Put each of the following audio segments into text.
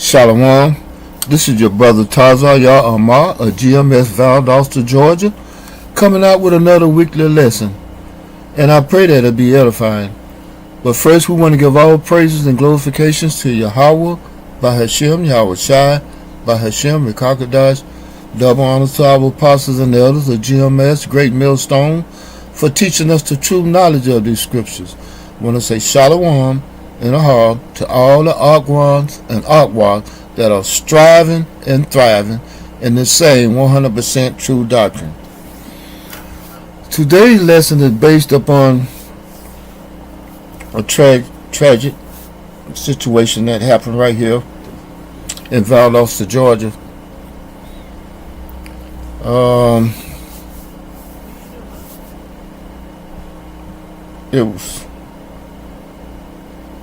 Shalom. This is your brother Tarzar Yah Amar of GMS Valdosta, Georgia, coming out with another weekly lesson. And I pray that it'll be edifying. But first, we want to give all praises and glorifications to Yahweh, by Hashem, Yahweh Shai, by Hashem, Rekakadash. Double honors to our apostles and elders of GMS, Great Millstone, for teaching us the true knowledge of these scriptures. I want to say Shalom and Ahab to all the Arkwans and Arkwans that are striving and thriving in the same 100% true doctrine. Today's lesson is based upon a tragic situation that happened right here in Valdosta, Georgia.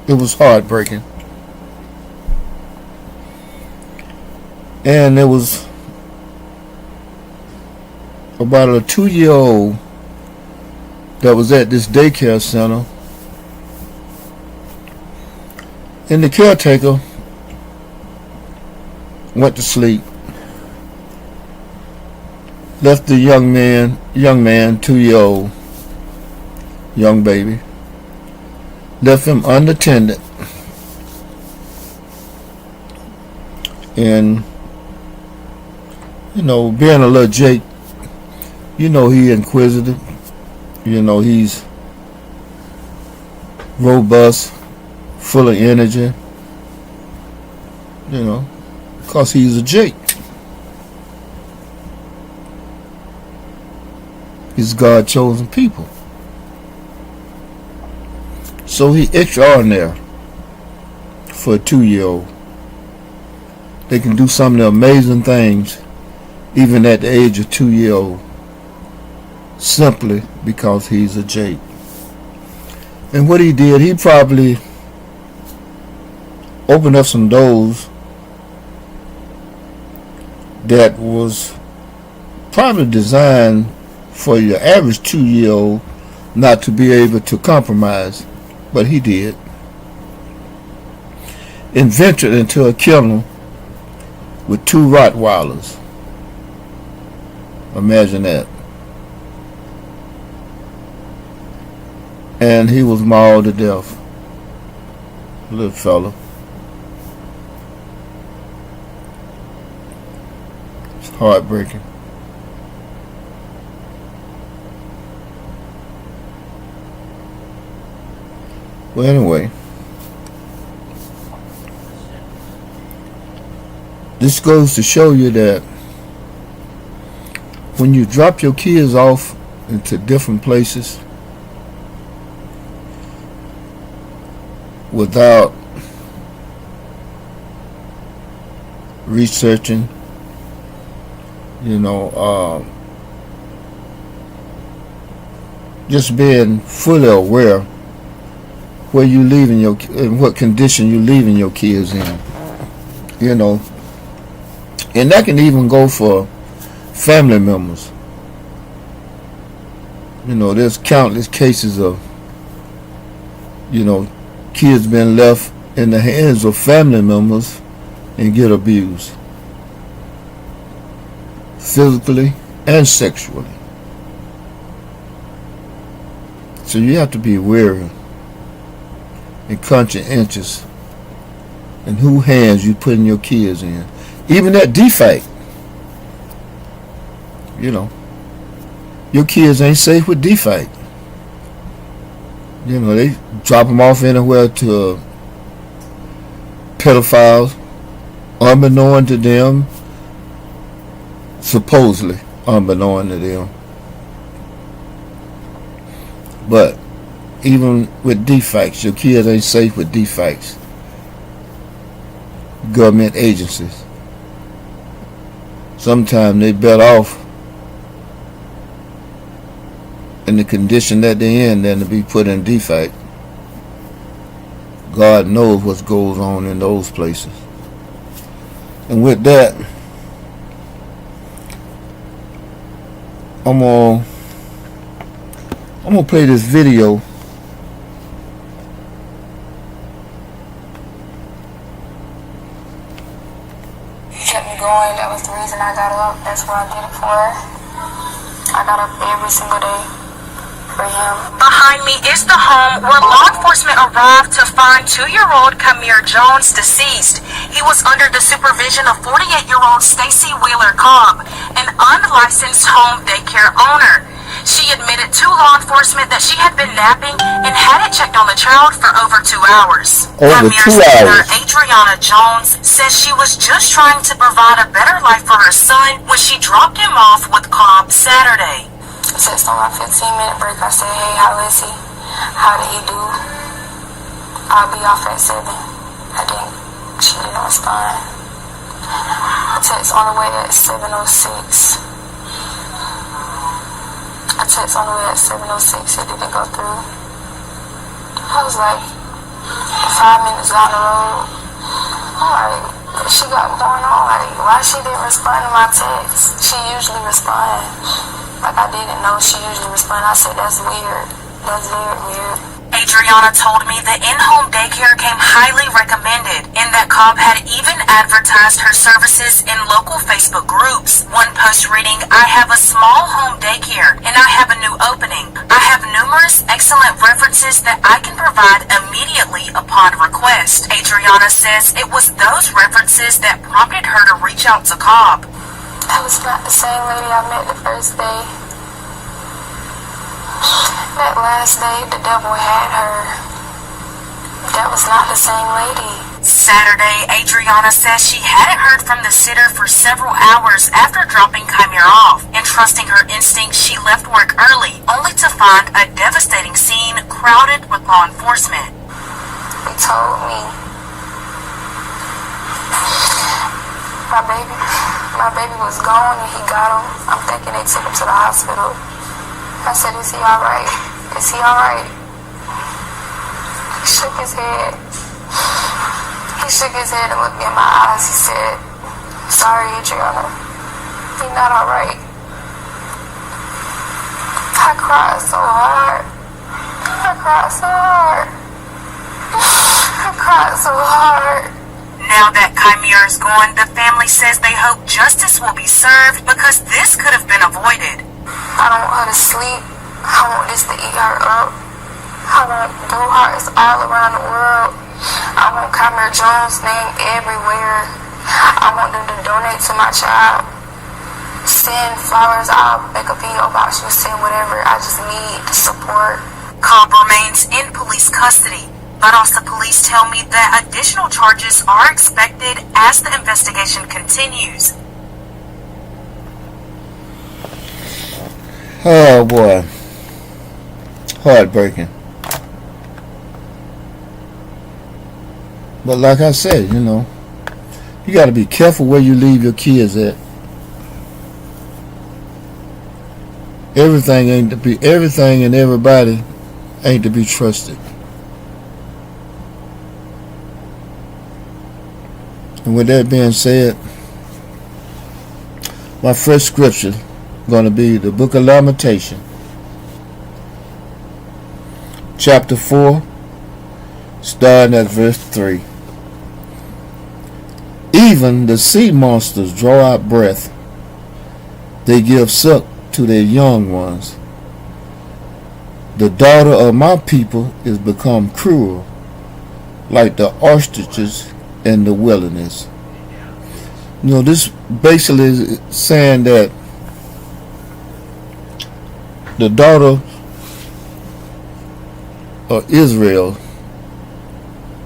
It was heartbreaking. And there was about a 2-year-old that was at this daycare center, and the caretaker went to sleep, left the young man, 2-year-old, young baby, left him unattended, and being a little Jake, he inquisitive, he's robust, full of energy, because he's a Jake. He's God chosen people. So he extraordinary for a 2-year-old. They can do some of the amazing things even at the age of 2-year-old, simply because he's a Jake. And what he did, he probably opened up some doors that was probably designed for your average 2-year-old not to be able to compromise, but he did, and ventured into a kennel with 2 Rottweilers. Imagine that. And he was mauled to death. Little fella. It's heartbreaking. Well, anyway, this goes to show you that when you drop your kids off into different places without researching, just being fully aware where you leaving in what condition you leaving your kids in, and that can even go for family members. There's countless cases of kids being left in the hands of family members and get abused physically and sexually. So you have to be wary and conscientious in whose hands you putting your kids in. Even that defect, your kids ain't safe with defect. They drop them off anywhere to pedophiles, unbeknown to them, supposedly unbeknown to them. But even with defects, your kids ain't safe with defects. Government agencies, sometimes they better off in the condition that they're in than to be put in defect. God knows what goes on in those places. And with that, I'm gonna play this video kept me going. That was the reason I got up. That's what I did it for. I got up every single day for him. Behind me is the home where law enforcement arrived to find 2-year-old Kamir Jones deceased. He was under the supervision of 48-year-old Stacy Wheeler Cobb, an unlicensed home daycare owner. She admitted to law enforcement that she had been napping and hadn't checked on the child for over 2 hours. Kamir's mother, Adriana Jones, says she was just trying to provide a better life for her son when she dropped him off with Cobb Saturday. I text on my 15-minute break. I said, hey, how is he? How did he do? I'll be off at 7. She didn't respond. I text on the way at 7:06. I text on the way at 7:06. It didn't go through. I was like 5 minutes down the road. I'm like, what she got going on? Like, why she didn't respond to my text? She usually responds. Like, I didn't know she usually responded. I said, that's weird. That's very weird. Adriana told me the in-home daycare came highly recommended and that Cobb had even advertised her services in local Facebook groups. One post reading, I have a small home daycare and I have a new opening. I have numerous excellent references that I can provide immediately upon request. Adriana says it was those references that prompted her to reach out to Cobb. That was not the same lady I met the first day. That last day, the devil had her. That was not the same lady. Saturday, Adriana says she hadn't heard from the sitter for several hours after dropping Kamir off, and trusting her instincts, she left work early, only to find a devastating scene crowded with law enforcement. He told me my baby was gone and he got him. I'm thinking they took him to the hospital. I said, is he alright? Is he alright? He shook his head. He shook his head and looked me in my eyes. He said, sorry, Adriana. He's not alright. I cried so hard. I cried so hard. I cried so hard. Now that Kamir is gone, the family says they hope justice will be served because this could have been avoided. I don't want her to sleep. I want this to eat her up. I want blue hearts all around the world. I want Kamir Jones' name everywhere. I want them to donate to my child. Send flowers. I'll make a PO box. You send whatever. I just need the support. Cobb remains in police custody, but also police tell me that additional charges are expected as the investigation continues. Oh boy, heartbreaking. But like I said, you got to be careful where you leave your kids at. Everything and everybody ain't to be trusted. And with that being said, my first scripture going to be the book of Lamentation, chapter 4, starting at verse 3. Even the sea monsters draw out breath. They give suck to their young ones. The daughter of my people is become cruel, like the ostriches in the wilderness. This basically is saying that the daughter of Israel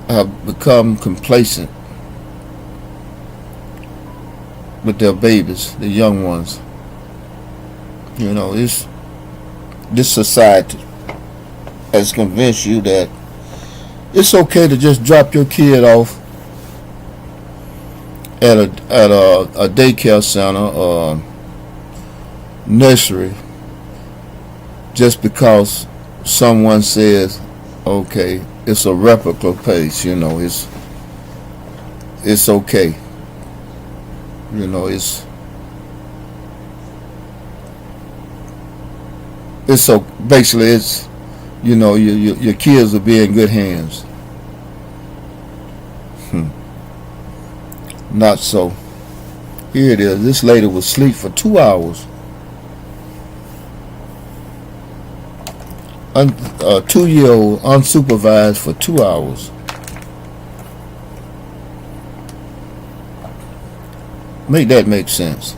have become complacent with their babies, the young ones. This society has convinced you that it's okay to just drop your kid off at a daycare center or nursery just because someone says, okay, it's a replica place, it's okay. It's so basically it's your kids will be in good hands. Not so. Here it is. This lady was asleep for 2 hours. A 2-year-old unsupervised for 2 hours. Make that make sense.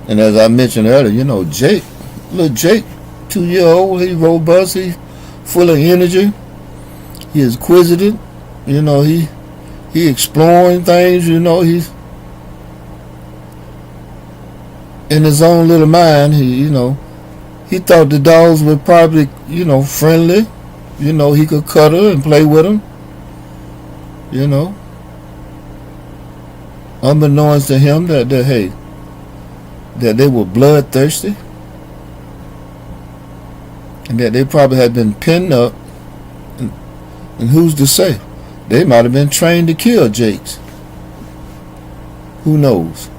And as I mentioned earlier, Jake, little Jake, 2-year-old, he's robust, he's full of energy, he is inquisitive, he exploring things, he's in his own little mind. He thought the dogs were probably, friendly, he could cuddle and play with them, unbeknownst to him that they were bloodthirsty, and that they probably had been pinned up, and who's to say? They might have been trained to kill Jakes. Who knows?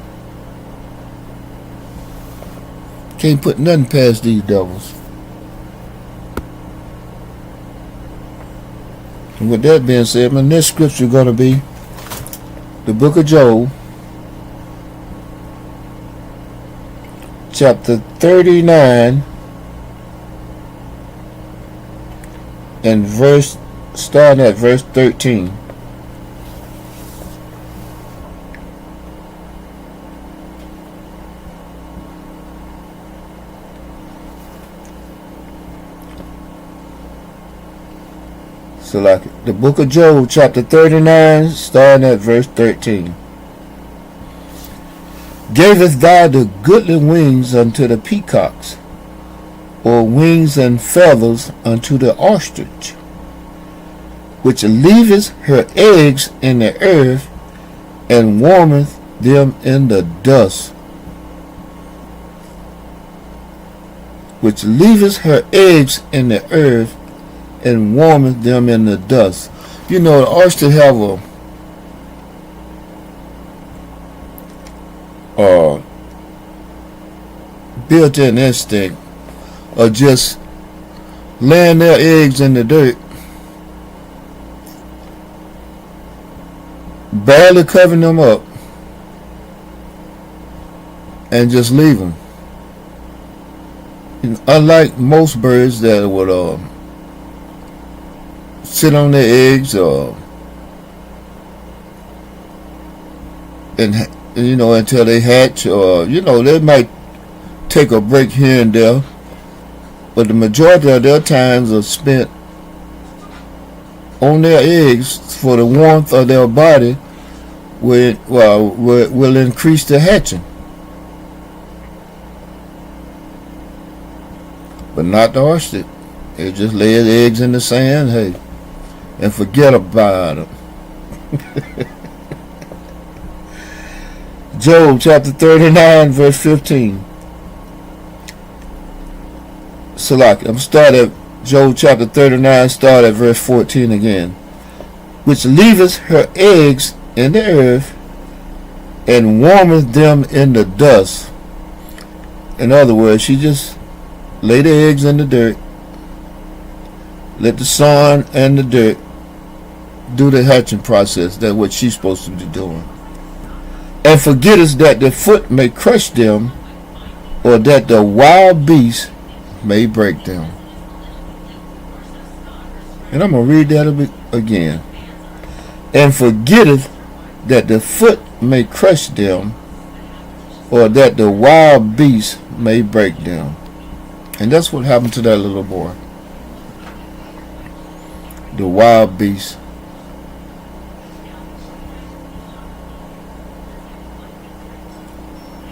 Can't put nothing past these devils. And with that being said, my next scripture is going to be the book of Job, chapter 39, and starting at verse 13. So like the book of Job, chapter 39, starting at verse 13. Gavest thou the goodly wings unto the peacocks, or wings and feathers unto the ostrich, which leaveth her eggs in the earth, and warmeth them in the dust. Which leaveth her eggs in the earth, and warmeth them in the dust. The ostrich have a built-in instinct of just laying their eggs in the dirt, barely covering them up, and just leave them. Unlike most birds that would sit on their eggs until they hatch, or they might take a break here and there, but the majority of their times are spent on their eggs for the warmth of their body, will increase the hatching. But not the ostrich. They just lay their eggs in the sand, and forget about them. Job chapter 39, verse 15. I'm start at Job chapter 39, start at verse 14 again. Which leaveth her eggs in the earth, and warmeth them in the dust. In other words, she just lay the eggs in the dirt, let the sun and the dirt do the hatching process. That's what she's supposed to be doing. And forgettest that the foot may crush them, or that the wild beast may break them. And I'm going to read that a bit again. And forgetteth that the foot may crush them, or that the wild beast may break them. And that's what happened to that little boy. The wild beast.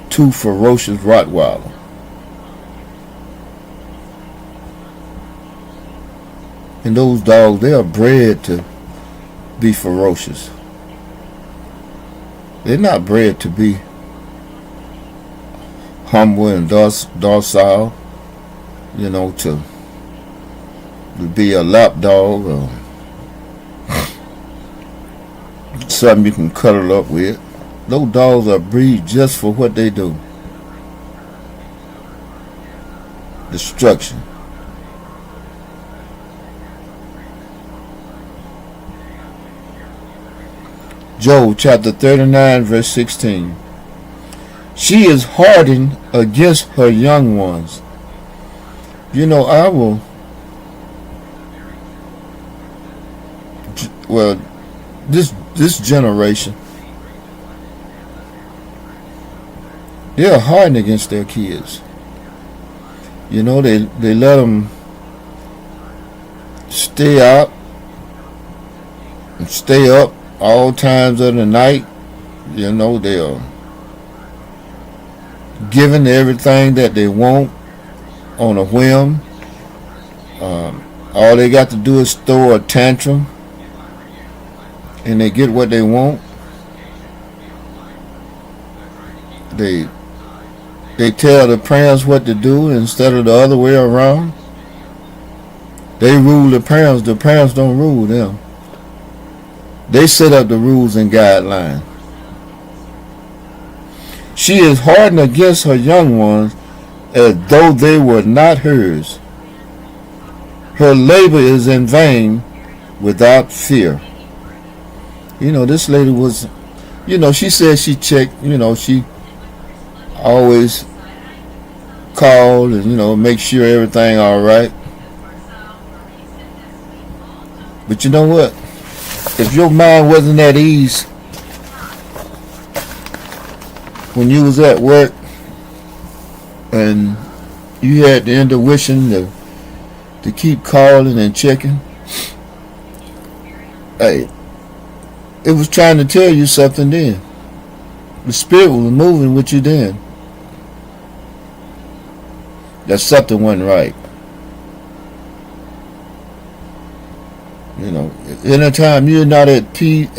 Two ferocious Rottweiler. And those dogs, they are bred to be ferocious. They're not bred to be humble and docile, to be a lap dog or something you can cuddle up with. Those dogs are bred just for what they do. Destruction. Job chapter 39 verse 16. She is hardened against her young ones. You know, this generation, they're hardened against their kids. You know, they let them stay out and stay up all times of the night. You know, they are giving everything that they want on a whim. All they got to do is throw a tantrum and they get what they want. They tell the parents what to do instead of the other way around. They rule the parents don't rule them. They set up the rules and guidelines. She is hardened against her young ones as though they were not hers. Her labor is in vain without fear. You know, this lady was, she said she checked, she always called and, make sure everything all right. But you know what? If your mind wasn't at ease when you was at work and you had the intuition to keep calling and checking, hey, it was trying to tell you something then. The spirit was moving with you then. That something wasn't right. Anytime you're not at peace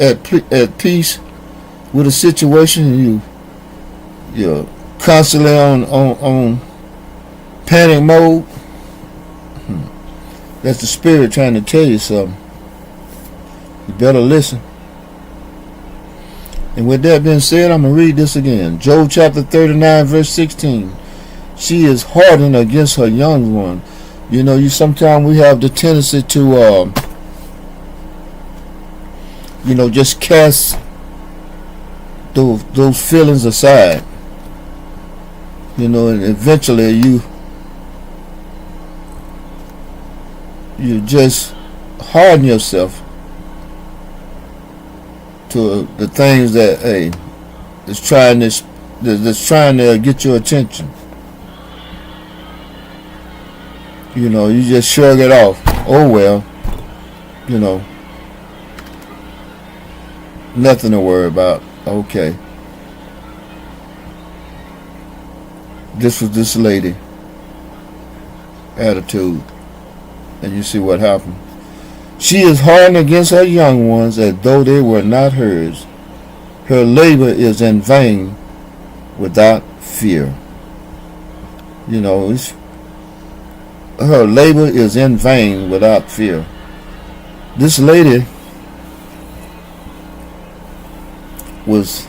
with a situation, you're constantly on panic mode. That's the spirit trying to tell you something. You better listen. And with that being said, I'm going to read this again. Job chapter 39 verse 16. She is hardened against her young one. Sometimes we have the tendency to just cast those feelings aside. And eventually you just harden yourself to the things that that's trying to get your attention. You just shrug it off. Oh well, nothing to worry about. Okay. This was this lady attitude. And you see what happened. She is hardened against her young ones as though they were not hers. Her labor is in vain without fear. Her labor is in vain without fear. This lady was,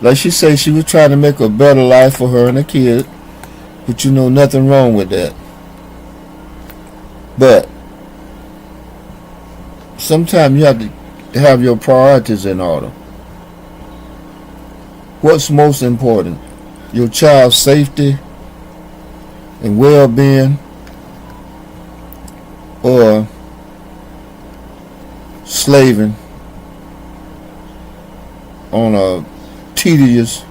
like she said, she was trying to make a better life for her and her kid, but nothing wrong with that. But sometimes you have to have your priorities in order. What's most important? Your child's safety and well-being, or slaving on a tedious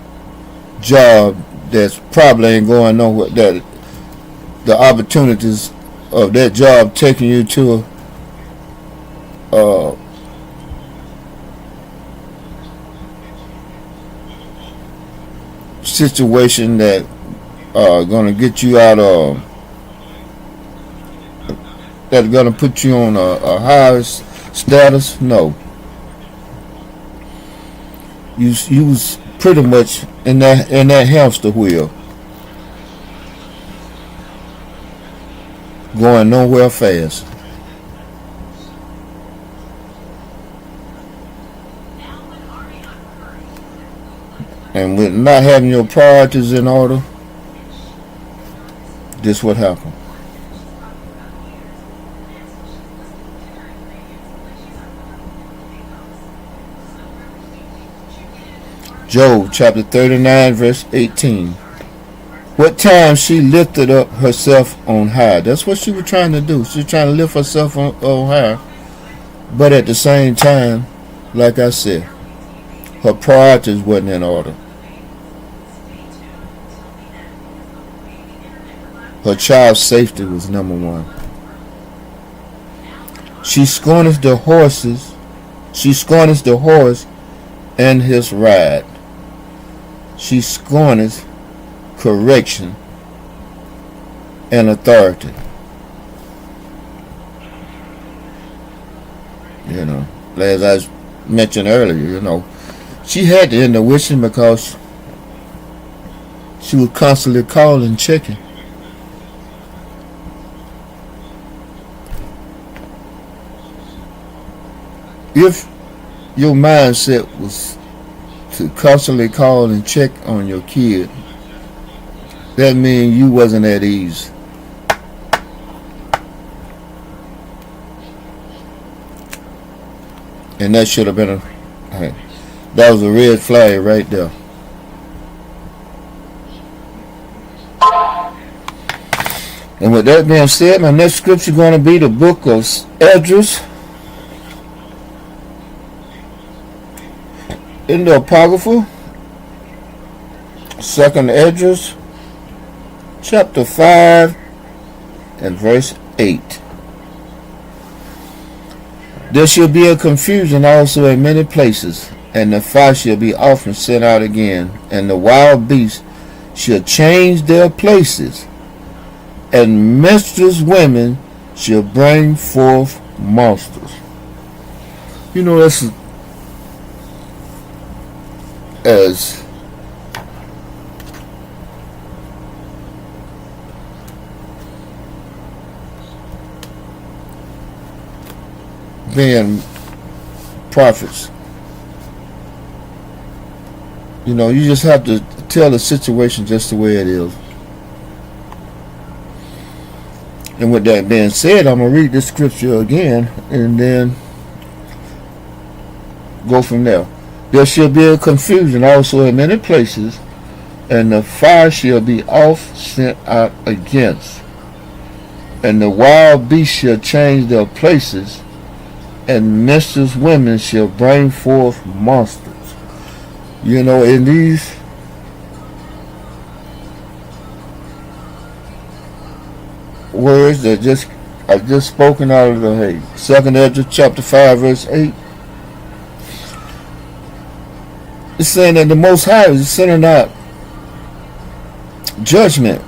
job that's probably ain't going nowhere, that the opportunities of that job taking you to a situation that are going to get you out of, that's going to put you on a higher status. No, you was pretty much in that hamster wheel, going nowhere fast. And with not having your priorities in order, this what happened. Job chapter 39 verse 18. What time she lifted up herself on high. That's what she was trying to do. She was trying to lift herself on high. But at the same time, like I said, her priorities wasn't in order. Her child's safety was number one. She scorneth the horses. She scorneth the horse and his ride. She scorneth correction and authority. You know, as I mentioned earlier, you know, she had the intuition because she was constantly calling, checking. If your mindset was to constantly call and check on your kid, that means you wasn't at ease. And that should have been that was a red flag right there. And with that being said, my next scripture is going to be the book of Esdras in the Apocrypha, 2nd Esdras, chapter 5 and verse 8. There shall be a confusion also in many places, and the fire shall be often sent out again, and the wild beasts shall change their places, and menstruous women shall bring forth monsters. You know, that's as being prophets. You know, you just have to tell the situation just the way it is. And with that being said, I'm going to read this scripture again and then go from there. There shall be a confusion also in many places, and the fire shall be oft sent out against, and the wild beasts shall change their places, and menstruous women shall bring forth monsters. You know, in these words that are just spoken out of the hate. 2nd Esdras chapter 5 verse 8. It's saying that the Most High is sending out judgment.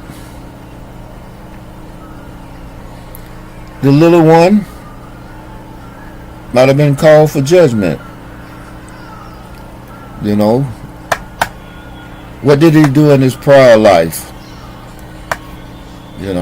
The little one might have been called for judgment. You know, what did he do in his prior life?